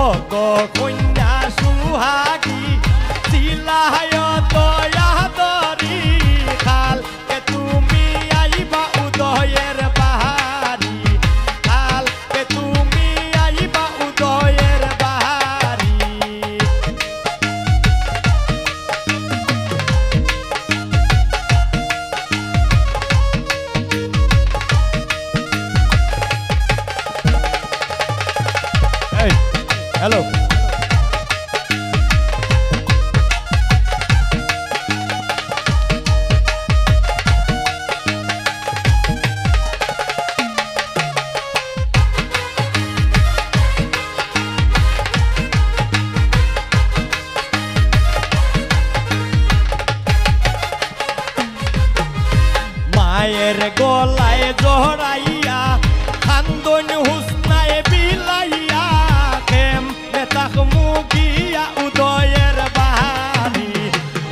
ও গো কন্যা সুহাগী চিলায় দয়া দরি খাল কে তুমি আইবা উদয়ের বাহারি খাল কে তুমি আইবা উদয়ের বাহারি হ্যালো মায়ের গলায় জড়াইয়া খান্দন হুসনায় বিলাইয়া কেম নেতাক মুগিয়া উদয়ের বাহারি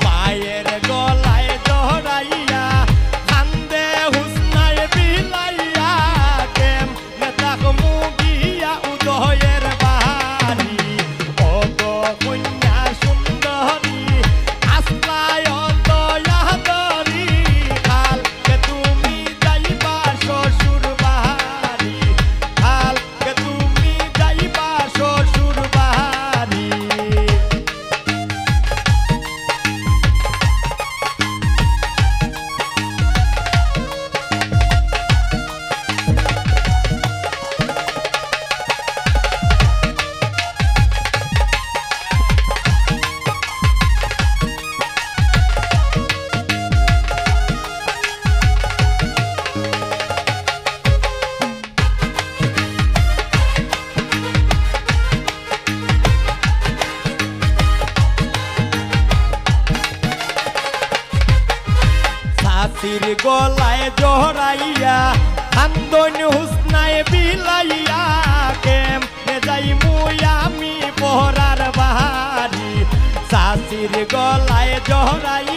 মায়ের গলায় জড়াইয়া খান্দে হুসনায় বিলাইয়া কেম নেতাক মুগিয়া উদয়ের বাহারি ও গো কন্যা সুন্দরী আসলায় দয়া দরি খাল কে তুমি যাইবা শ্বশুর বাহারি খাল কে তুমি যাইবা শ্বশুর বাহারি শাশির গলায় জড়াইয়া খান্দন হুসনায় বিলাইয়া কেম যাই মুই আমি পহরার বাহারি শাশির গলায় জড়াইয়া